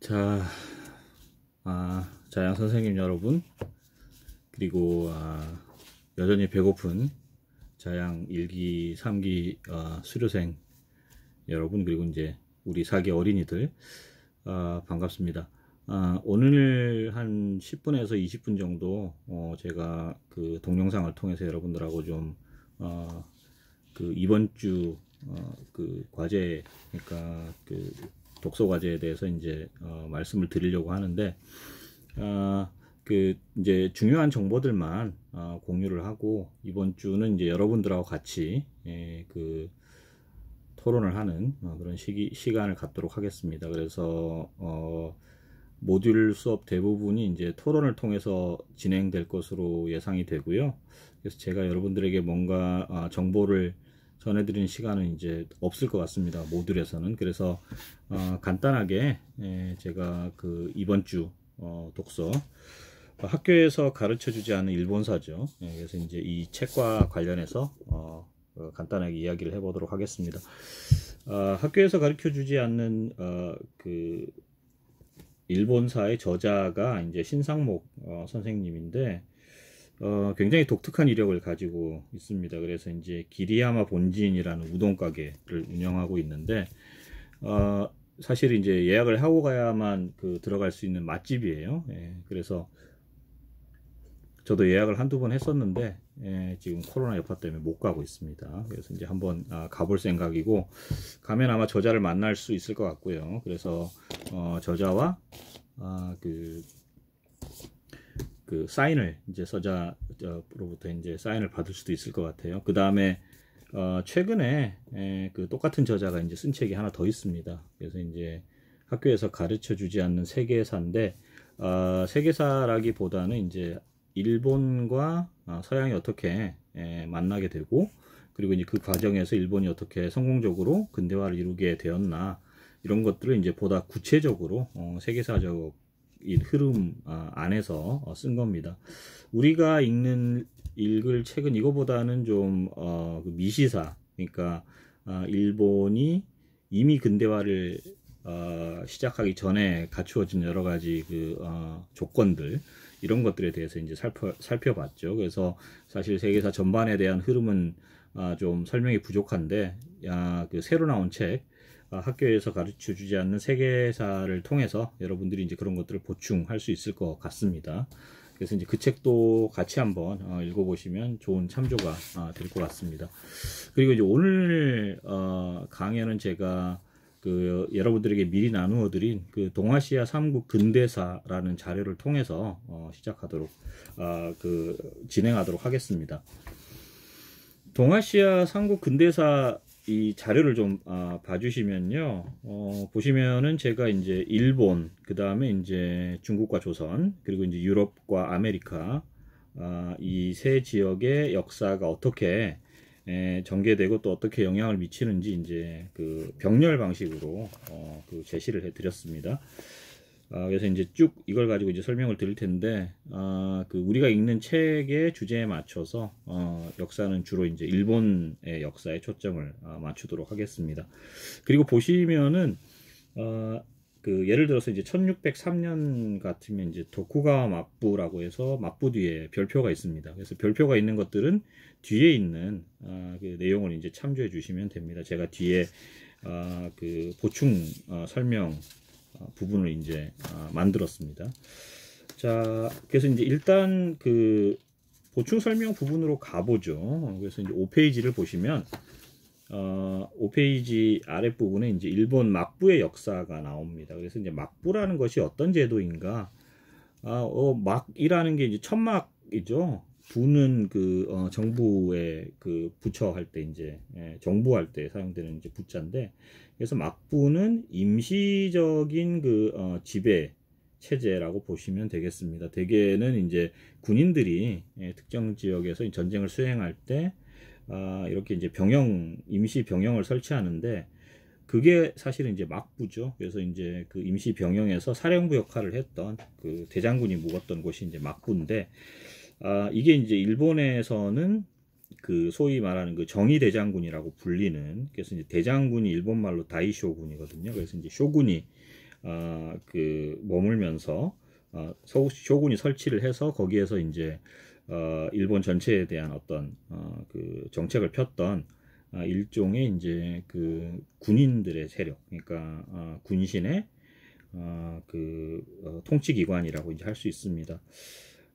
자, 자양 선생님 여러분, 그리고 여전히 배고픈 자양 1기, 3기 수료생 여러분, 그리고 이제 우리 4기 어린이들, 반갑습니다. 오늘 한 10분에서 20분 정도 제가 그 동영상을 통해서 여러분들하고 좀 그 이번 주 그 과제, 그러니까 그 독서 과제에 대해서 이제 말씀을 드리려고 하는데, 그 이제 중요한 정보들만 공유를 하고, 이번 주는 이제 여러분들하고 같이 그 토론을 하는 그런 시간을 갖도록 하겠습니다. 그래서 모듈 수업 대부분이 이제 토론을 통해서 진행될 것으로 예상이 되고요. 그래서 제가 여러분들에게 뭔가 정보를 전해드리는 시간은 이제 없을 것 같습니다, 모듈에서는. 그래서 간단하게 제가 그 이번 주 독서, 학교에서 가르쳐 주지 않는 일본사죠. 그래서 이제 이 책과 관련해서 간단하게 이야기를 해보도록 하겠습니다. 학교에서 가르쳐 주지 않는 그 일본사의 저자가 이제 신상목 선생님인데, 굉장히 독특한 이력을 가지고 있습니다. 그래서 이제 기리야마 본진이라는 우동 가게를 운영하고 있는데, 사실 이제 예약을 하고 가야만 들어갈 수 있는 맛집이에요. 그래서 저도 예약을 한두 번 했었는데, 지금 코로나 여파 때문에 못 가고 있습니다. 그래서 이제 한번 가볼 생각이고, 가면 아마 저자를 만날 수 있을 것 같고요. 그래서 저자와 그 사인을 이제 저자로부터 이제 사인을 받을 수도 있을 것 같아요. 그 다음에 최근에 그 똑같은 저자가 이제 쓴 책이 하나 더 있습니다. 그래서 이제 학교에서 가르쳐 주지 않는 세계사인데, 세계사라기보다는 이제 일본과 서양이 어떻게 만나게 되고, 그리고 이제 그 과정에서 일본이 어떻게 성공적으로 근대화를 이루게 되었나, 이런 것들을 이제 보다 구체적으로 세계사적 흐름 안에서 쓴 겁니다. 우리가 읽을 책은 이거보다는 좀 미시사, 그러니까 일본이 이미 근대화를 시작하기 전에 갖추어진 여러 가지 그 조건들, 이런 것들에 대해서 이제 살펴봤죠. 그래서 사실 세계사 전반에 대한 흐름은 좀 설명이 부족한데, 그 새로 나온 책, 학교에서 가르쳐 주지 않는 세계사를 통해서 여러분들이 이제 그런 것들을 보충할 수 있을 것 같습니다. 그래서 이제 그 책도 같이 한번 읽어보시면 좋은 참조가 될 것 같습니다. 그리고 이제 오늘 강연은 제가 그 여러분들에게 미리 나누어 드린 그 동아시아 삼국 근대사라는 자료를 통해서 진행하도록 하겠습니다. 동아시아 삼국 근대사 이 자료를 좀 봐주시면요, 보시면은 제가 이제 일본, 그 다음에 이제 중국과 조선, 그리고 이제 유럽과 아메리카, 이 세 지역의 역사가 어떻게 전개되고 또 어떻게 영향을 미치는지 이제 그 병렬 방식으로 그 제시를 해드렸습니다. 그래서 이제 쭉 이걸 가지고 이제 설명을 드릴 텐데, 그 우리가 읽는 책의 주제에 맞춰서 역사는 주로 이제 일본의 역사에 초점을 맞추도록 하겠습니다. 그리고 보시면은 그 예를 들어서 이제 1603년 같으면 이제 도쿠가와 막부라고 해서 막부 뒤에 별표가 있습니다. 그래서 별표가 있는 것들은 뒤에 있는 그 내용을 이제 참조해 주시면 됩니다. 제가 뒤에 그 보충 설명 부분을 이제 만들었습니다. 자, 그래서 이제 일단 그 보충 설명 부분으로 가보죠. 그래서 이제 5페이지를 보시면 5페이지 아랫부분에 이제 일본 막부의 역사가 나옵니다. 그래서 이제 막부라는 것이 어떤 제도인가? 막이라는 게 이제 천막이죠. 부는 그 정부의 그 부처할 때 이제 정부할 때 사용되는 이제 부자인데, 그래서 막부는 임시적인 그 지배 체제라고 보시면 되겠습니다. 대개는 이제 군인들이 특정 지역에서 전쟁을 수행할 때 이렇게 이제 임시 병영을 설치하는데, 그게 사실은 이제 막부죠. 그래서 이제 그 임시 병영에서 사령부 역할을 했던 그 대장군이 묵었던 곳이 이제 막부인데, 이게 이제 일본에서는 그 소위 말하는 그 정의 대장군이라고 불리는, 그래서 이제 대장군이 일본말로 다이쇼군이거든요. 그래서 이제 쇼군이 그 머물면서 쇼군이 설치를 해서 거기에서 이제 일본 전체에 대한 어떤 그 정책을 폈던 일종의 이제 그 군인들의 세력, 그러니까 군신의 통치기관이라고 이제 할 수 있습니다.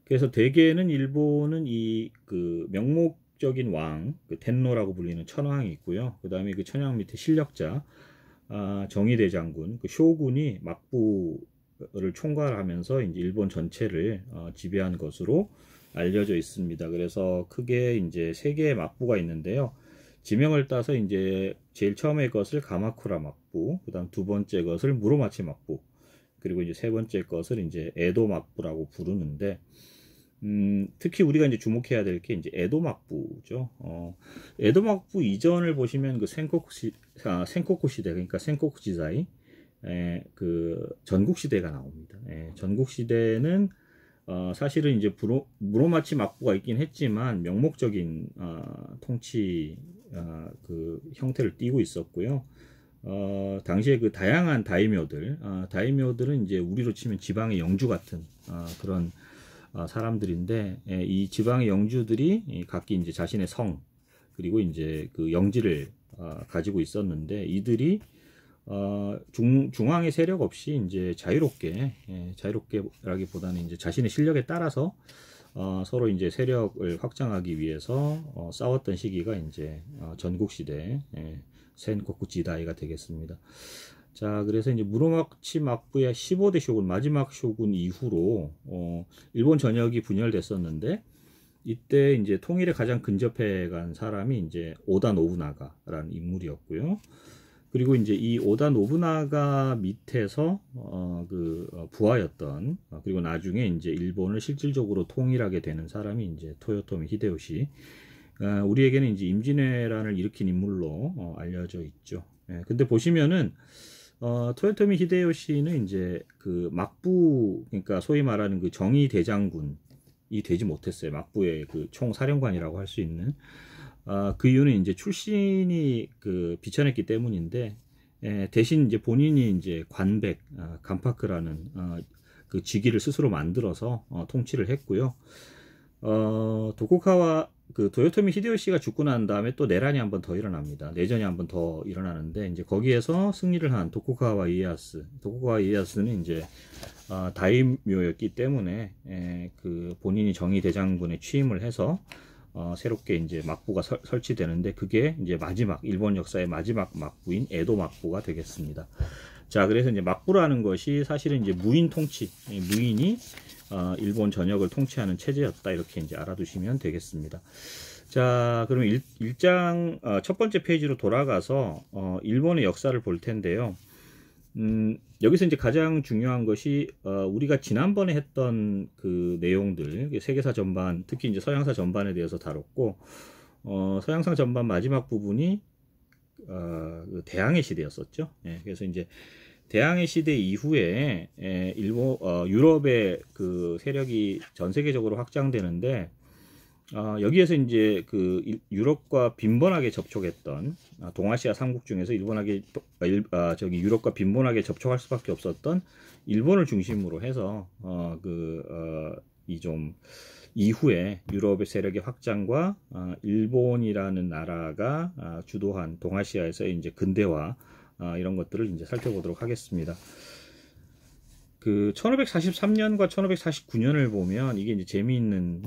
그래서 대개는 일본은 이 그 명목적인 왕, 그 텐노라고 불리는 천황이 있고요. 그 다음에 그 천황 밑에 실력자, 정의대장군, 그 쇼군이 막부를 총괄하면서 이제 일본 전체를 지배한 것으로 알려져 있습니다. 그래서 크게 이제 세 개의 막부가 있는데요. 지명을 따서 이제 제일 처음에 것을 가마쿠라 막부, 그 다음 두 번째 것을 무로마치 막부, 그리고 이제 세 번째 것을 이제 에도 막부라고 부르는데, 특히 우리가 이제 주목해야 될 게 이제 에도 막부죠. 에도 막부 이전을 보시면 그 센코쿠 시대, 그러니까 센코쿠 지사이, 그 전국 시대가 나옵니다. 전국 시대는 사실은 이제 무로마치 막부가 있긴 했지만 명목적인 통치 그 형태를 띠고 있었고요. 당시에 그 다양한 다이묘들은 이제 우리로 치면 지방의 영주 같은 그런 사람들인데, 이 지방의 영주들이 각기 이제 자신의 성, 그리고 이제 그 영지를 가지고 있었는데, 이들이 중앙의 세력 없이 이제 자유롭게라기보다는 이제 자신의 실력에 따라서 서로 이제 세력을 확장하기 위해서 싸웠던 시기가 이제 전국시대 센코쿠 지다이가 되겠습니다. 자, 그래서 이제 무로마치 막부의 15대 쇼군, 마지막 쇼군 이후로 일본 전역이 분열됐었는데, 이때 이제 통일에 가장 근접해 간 사람이 이제 오다 노부나가라는 인물이었고요. 그리고 이제 이 오다 노부나가 밑에서 부하였던, 그리고 나중에 이제 일본을 실질적으로 통일하게 되는 사람이 이제 토요토미 히데요시. 우리에게는 이제 임진왜란을 일으킨 인물로 알려져 있죠. 근데 보시면은 토요토미 히데요시는 이제 그 막부, 그러니까 소위 말하는 그 정의 대장군이 되지 못했어요. 막부의 그 총사령관이라고 할 수 있는. 그 이유는 이제 출신이 그 비천했기 때문인데, 대신 이제 본인이 이제 관백, 간파크라는 그 직위를 스스로 만들어서 통치를 했고요. 도쿠가와 그 도요토미 히데요시가 죽고 난 다음에 또 내란이 한 번 더 일어납니다. 내전이 한 번 더 일어나는데, 이제 거기에서 승리를 한 도쿠가와 이에야스는 이제 다이묘였기 때문에 그 본인이 정의 대장군에 취임을 해서 새롭게 이제 막부가 설치되는데, 그게 이제 일본 역사의 마지막 막부인 에도 막부가 되겠습니다. 자, 그래서 이제 막부라는 것이 사실은 이제 무인 통치, 무인이 일본 전역을 통치하는 체제였다, 이렇게 이제 알아두시면 되겠습니다. 자, 그럼 일장 첫 번째 페이지로 돌아가서 일본의 역사를 볼 텐데요. 여기서 이제 가장 중요한 것이 우리가 지난번에 했던 그 내용들, 세계사 전반, 특히 이제 서양사 전반에 대해서 다뤘고, 서양사 전반 마지막 부분이 대항해 시대였었죠. 그래서 이제 대항해 시대 이후에 유럽의 그 세력이 전 세계적으로 확장되는데, 여기에서 이제 그 유럽과 빈번하게 접촉했던 동아시아 3국 중에서 유럽과 빈번하게 접촉할 수밖에 없었던 일본을 중심으로 해서 이 좀 이후에 유럽의 세력의 확장과 일본이라는 나라가 주도한 동아시아에서의 이제 근대화, 이런 것들을 이제 살펴보도록 하겠습니다. 그 1543년과 1549년을 보면 이게 이제 재미있는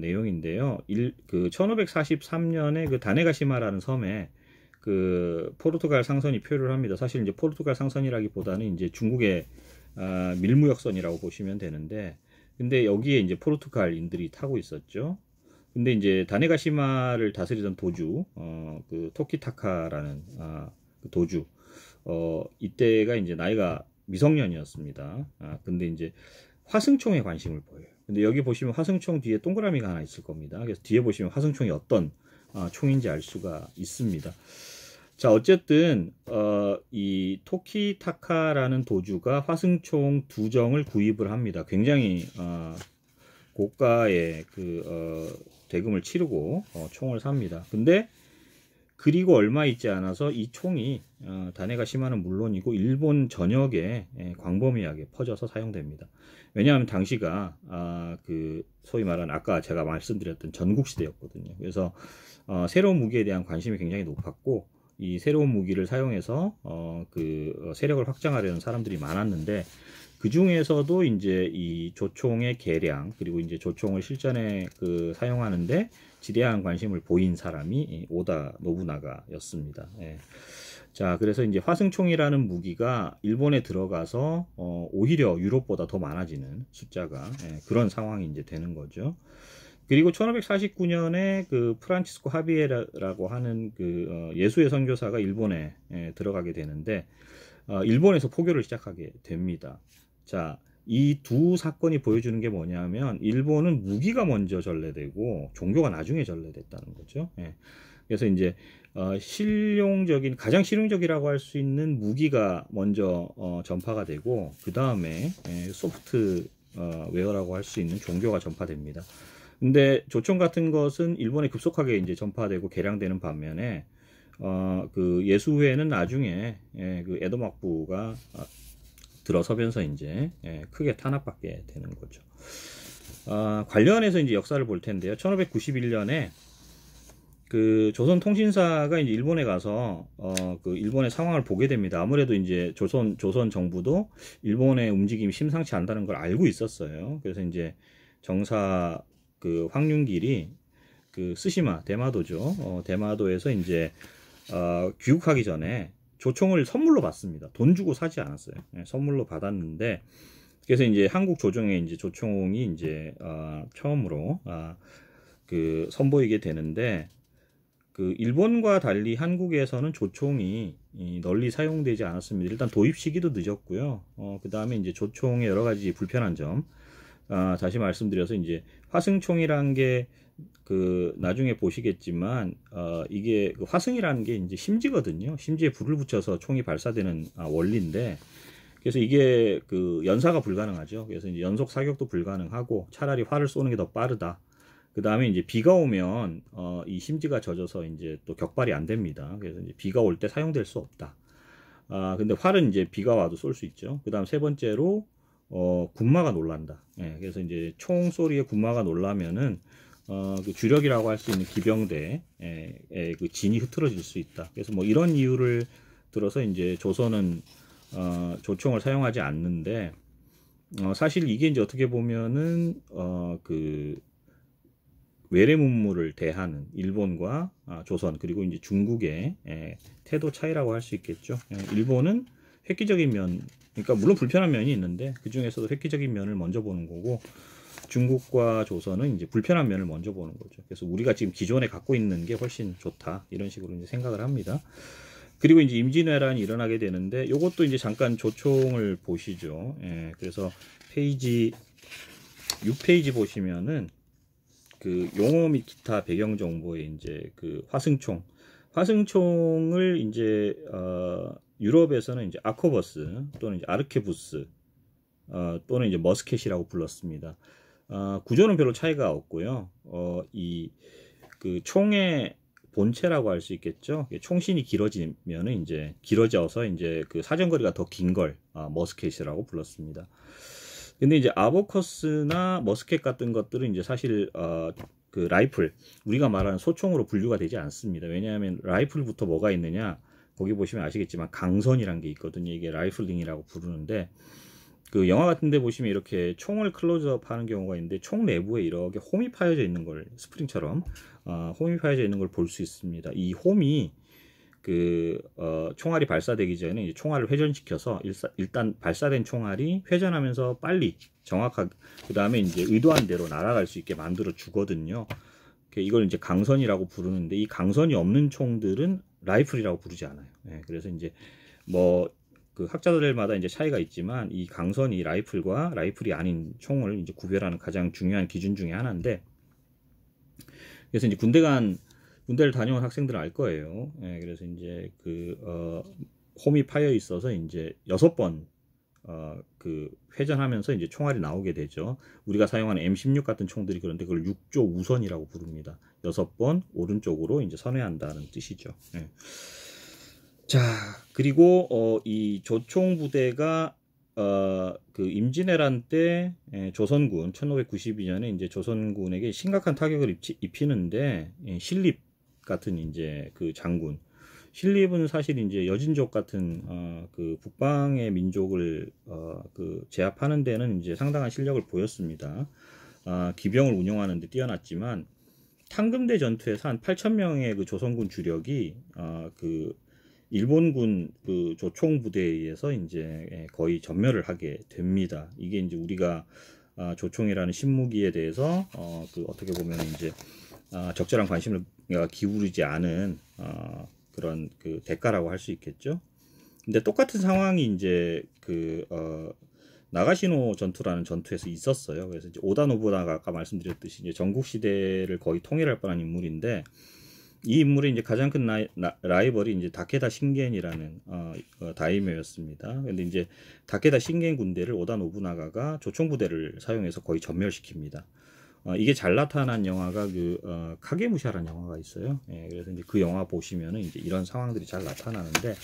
내용인데요. 그 1543년에 그 다네가시마라는 섬에 그 포르투갈 상선이 표류를 합니다. 사실 이제 포르투갈 상선이라기보다는 이제 중국의 밀무역선이라고 보시면 되는데, 근데 여기에 이제 포르투갈인들이 타고 있었죠. 근데 이제 다네가시마를 다스리던 도주, 그 토키타카라는 그 도주, 이때가 이제 나이가 미성년이었습니다. 근데 이제 화승총에 관심을 보여요. 근데 여기 보시면 화승총 뒤에 동그라미가 하나 있을 겁니다. 그래서 뒤에 보시면 화승총이 어떤 총인지 알 수가 있습니다. 자, 어쨌든 이 토키타카라는 도주가 화승총 2정을 구입을 합니다. 굉장히 고가의 그 대금을 치르고 총을 삽니다. 근데 그리고 얼마 있지 않아서 이 총이 단해가 심한은 물론이고 일본 전역에 광범위하게 퍼져서 사용됩니다. 왜냐하면 당시가 그 소위 말하는 아까 제가 말씀드렸던 전국시대였거든요. 그래서 새로운 무기에 대한 관심이 굉장히 높았고 이 새로운 무기를 사용해서 세력을 확장하려는 사람들이 많았는데 그 중에서도 이제 이 조총의 개량 그리고 이제 조총을 실전에 사용하는데 지대한 관심을 보인 사람이 오다 노부나가였습니다. 예. 자, 그래서 이제 화승총이라는 무기가 일본에 들어가서 오히려 유럽보다 더 많아지는 숫자가 그런 상황이 이제 되는 거죠. 그리고 1549년에 그 프란치스코 하비에라고 하는 예수의 선교사가 일본에 들어가게 되는데 일본에서 포교를 시작하게 됩니다. 자, 이 두 사건이 보여주는 게 뭐냐면 일본은 무기가 먼저 전래되고 종교가 나중에 전래됐다는 거죠. 그래서 이제 가장 실용적이라고 할 수 있는 무기가 먼저 전파가 되고 그 다음에 소프트 웨어라고 할 수 있는 종교가 전파됩니다. 근데 조총 같은 것은 일본에 급속하게 이제 전파되고 개량되는 반면에 그 예수회는 나중에 그 에도 막부가 들어서면서 이제 크게 탄압받게 되는 거죠. 관련해서 이제 역사를 볼 텐데요. 1591년에 그 조선통신사가 이제 일본에 가서 그 일본의 상황을 보게 됩니다. 아무래도 이제 조선 정부도 일본의 움직임이 심상치 않다는 걸 알고 있었어요. 그래서 이제 정사 그 황윤길이 그 스시마 대마도죠. 대마도에서 이제 귀국하기 전에 조총을 선물로 받습니다. 돈 주고 사지 않았어요. 선물로 받았는데 그래서 이제 한국 조정에 이제 조총이 이제 처음으로 그 선보이게 되는데 그 일본과 달리 한국에서는 조총이 널리 사용되지 않았습니다. 일단 도입 시기도 늦었고요. 그 다음에 이제 조총의 여러 가지 불편한 점 다시 말씀드려서 이제 화승총이란 게 그 나중에 보시겠지만 이게 그 화승이라는 게 이제 심지거든요. 심지에 불을 붙여서 총이 발사되는 원리인데 그래서 이게 그 연사가 불가능하죠. 그래서 이제 연속 사격도 불가능하고 차라리 활을 쏘는 게 더 빠르다. 그 다음에 이제 비가 오면 이 심지가 젖어서 이제 또 격발이 안 됩니다. 그래서 이제 비가 올 때 사용될 수 없다. 근데 활은 이제 비가 와도 쏠 수 있죠. 그 다음 세 번째로 군마가 놀란다. 그래서 이제 총 소리에 군마가 놀라면은 그 주력이라고 할 수 있는 기병대의 그 진이 흐트러질 수 있다. 그래서 뭐 이런 이유를 들어서 이제 조선은 조총을 사용하지 않는데 사실 이게 이제 어떻게 보면은 그 외래문물을 대하는 일본과 조선 그리고 이제 중국의 태도 차이라고 할 수 있겠죠. 일본은 획기적인 면, 그러니까 물론 불편한 면이 있는데 그 중에서도 획기적인 면을 먼저 보는 거고 중국과 조선은 이제 불편한 면을 먼저 보는 거죠. 그래서 우리가 지금 기존에 갖고 있는 게 훨씬 좋다 이런 식으로 이제 생각을 합니다. 그리고 이제 임진왜란이 일어나게 되는데 이것도 이제 잠깐 조총을 보시죠. 그래서 페이지 6페이지 보시면은 그 용어 및 기타 배경 정보에 이제 그 화승총을 이제 유럽에서는 이제 아코버스 또는 이제 아르케부스 또는 이제 머스켓이라고 불렀습니다. 구조는 별로 차이가 없고요. 이 그 총의 본체라고 할 수 있겠죠. 총신이 길어지면은 이제 길어져서 이제 그 사정거리가 더 긴 걸 머스켓이라고 불렀습니다. 근데 이제 아보커스나 머스켓 같은 것들은 이제 사실 그 라이플 우리가 말하는 소총으로 분류가 되지 않습니다. 왜냐하면 라이플부터 뭐가 있느냐 거기 보시면 아시겠지만 강선이란 게 있거든요. 이게 라이플링이라고 부르는데 그 영화 같은 데 보시면 이렇게 총을 클로즈업 하는 경우가 있는데 총 내부에 이렇게 홈이 파여져 있는 걸 스프링처럼 홈이 파여져 있는 걸 볼 수 있습니다. 이 홈이 그 총알이 발사되기 전에 이제 총알을 회전시켜서 일단 발사된 총알이 회전하면서 빨리 정확하게 그 다음에 이제 의도한 대로 날아갈 수 있게 만들어 주거든요. 이걸 이제 강선이라고 부르는데 이 강선이 없는 총들은 라이플이라고 부르지 않아요. 그래서 이제 뭐 그 학자들마다 이제 차이가 있지만 이 강선이 라이플과 라이플이 아닌 총을 이제 구별하는 가장 중요한 기준 중에 하나인데 그래서 이제 군대를 다녀온 학생들은 알 거예요. 그래서 이제 그 홈이 파여 있어서 이제 6번 그 회전하면서 이제 총알이 나오게 되죠. 우리가 사용하는 M16 같은 총들이 그런데 그걸 6조 우선이라고 부릅니다. 6번 오른쪽으로 이제 선회한다는 뜻이죠. 예. 자, 그리고 이 조총 부대가 그 임진왜란 때 조선군 1592년에 이제 조선군에게 심각한 타격을 입히는데 신립 같은 이제 그 장군 신립은 사실 이제 여진족 같은 그 북방의 민족을 그 제압하는 데는 이제 상당한 실력을 보였습니다. 기병을 운용하는 데 뛰어났지만 탕금대 전투에서 한 8,000명의 그 조선군 주력이 그 일본군 그 조총 부대에 의해서 이제 거의 전멸을 하게 됩니다. 이게 이제 우리가 조총이라는 신무기에 대해서 그 어떻게 보면 이제 적절한 관심을 기울이지 않은 그런 그 대가라고 할 수 있겠죠. 근데 똑같은 상황이 이제 그 나가시노 전투라는 전투에서 있었어요. 그래서 이제 오다 노부나가 아까 말씀드렸듯이 이제 전국 시대를 거의 통일할 뻔한 인물인데 이 인물의 이제 가장 큰 라이벌이 이제 다케다 신겐이라는 다이메였습니다. 근데 이제 다케다 신겐 군대를 오다 노부나가가 조총 부대를 사용해서 거의 전멸시킵니다. 이게 잘 나타난 영화가 그 카게무샤라는 영화가 있어요. 예, 그래서 이제 그 영화 보시면은 이제 이런 상황들이 잘 나타나는데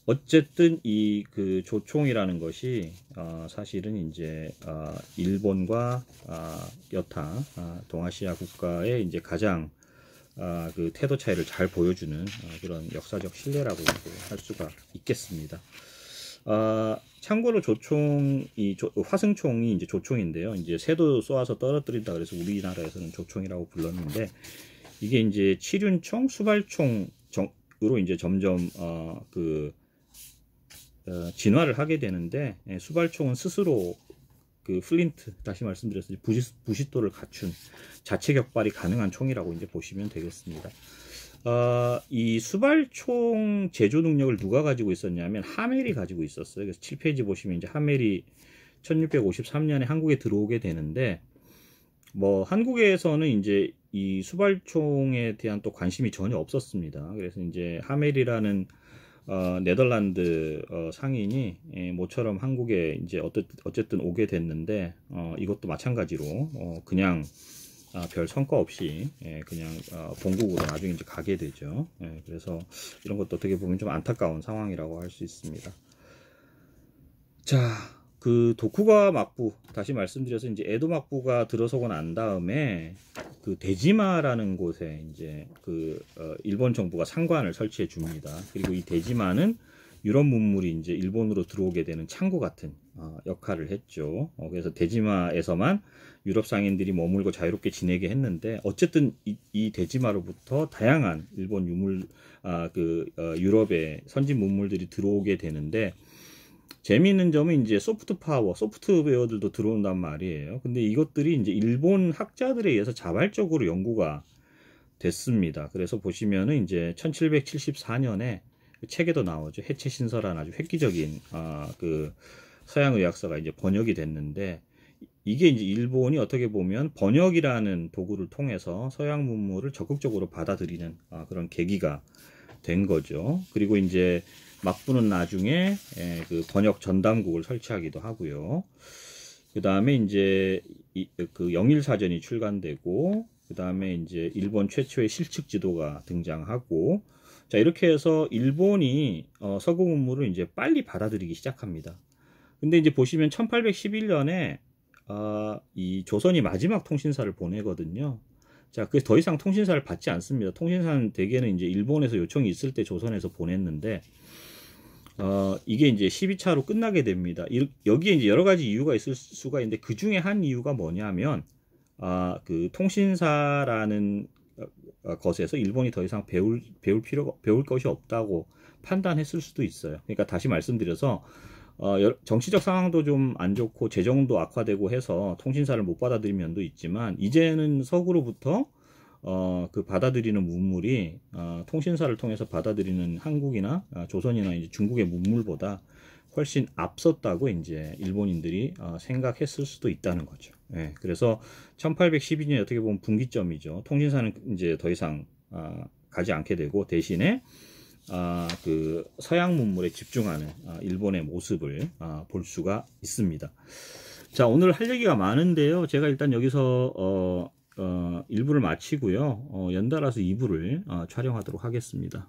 어쨌든 이 그 조총이라는 것이 사실은 이제 일본과 여타 동아시아 국가의 이제 가장 그 태도 차이를 잘 보여주는 그런 역사적 신뢰라고 할 수가 있겠습니다. 참고로 화승총이 이제 조총인데요. 이제 새도 쏘아서 떨어뜨린다 그래서 우리나라에서는 조총이라고 불렀는데 이게 이제 치륜총, 수발총으로 이제 점점 진화를 하게 되는데 수발총은 스스로 그 플린트 다시 말씀드렸듯이 부싯돌을 갖춘 자체 격발이 가능한 총이라고 이제 보시면 되겠습니다. 이 수발총 제조 능력을 누가 가지고 있었냐면 하멜이 가지고 있었어요. 그래서 7페이지 보시면 이제 하멜이 1653년에 한국에 들어오게 되는데 뭐 한국에서는 이제 이 수발총에 대한 또 관심이 전혀 없었습니다. 그래서 이제 하멜이라는 네덜란드 상인이 모처럼 한국에 이제 어쨌든 오게 됐는데 이것도 마찬가지로 그냥 별 성과 없이 그냥 본국으로 나중에 이제 가게 되죠. 그래서 이런 것도 어떻게 보면 좀 안타까운 상황이라고 할 수 있습니다. 자, 그 도쿠가와 막부 다시 말씀드려서 이제 에도 막부가 들어서고 난 다음에 그 데지마라는 곳에 이제 그 일본 정부가 상관을 설치해 줍니다. 그리고 이 데지마는 유럽 문물이 이제 일본으로 들어오게 되는 창구 같은 역할을 했죠. 그래서 데지마에서만 유럽 상인들이 머물고 자유롭게 지내게 했는데 어쨌든 이 데지마로부터 다양한 일본 유물 유럽의 선진 문물들이 들어오게 되는데 재미있는 점은 이제 소프트웨어들도 들어온단 말이에요. 근데 이것들이 이제 일본 학자들에 의해서 자발적으로 연구가 됐습니다. 그래서 보시면은 이제 1774년에 책에도 나오죠. 해체신설한 아주 획기적인 그 서양 의학서가 이제 번역이 됐는데 이게 이제 일본이 어떻게 보면 번역이라는 도구를 통해서 서양 문물을 적극적으로 받아들이는 그런 계기가 된 거죠. 그리고 이제 막부는 나중에 그 번역 전담국을 설치하기도 하고요. 그 다음에 이제 그 영일사전이 출간되고 그 다음에 이제 일본 최초의 실측 지도가 등장하고 자 이렇게 해서 일본이 서구 문물을 이제 빨리 받아들이기 시작합니다. 근데 이제 보시면 1811년에 이 조선이 마지막 통신사를 보내거든요. 자, 그래서 더 이상 통신사를 받지 않습니다. 통신사는 대개는 이제 일본에서 요청이 있을 때 조선에서 보냈는데 이게 이제 12차로 끝나게 됩니다. 여기에 이제 여러 가지 이유가 있을 수가 있는데 그 중에 한 이유가 뭐냐면 그 통신사라는 것에서 일본이 더 이상 배울 것이 없다고 판단했을 수도 있어요. 그러니까 다시 말씀드려서 정치적 상황도 좀 안 좋고 재정도 악화되고 해서 통신사를 못 받아들인 면도 있지만 이제는 서구로부터 그 받아들이는 문물이 통신사를 통해서 받아들이는 한국이나 조선이나 이제 중국의 문물보다 훨씬 앞섰다고 이제 일본인들이 생각했을 수도 있다는 거죠. 예, 그래서 1812년이 어떻게 보면 분기점이죠. 통신사는 이제 더 이상 가지 않게 되고 대신에 그 서양 문물에 집중하는 일본의 모습을 볼 수가 있습니다. 자, 오늘 할 얘기가 많은데요. 제가 일단 여기서 1부를 마치고요. 연달아서 2부를 촬영하도록 하겠습니다.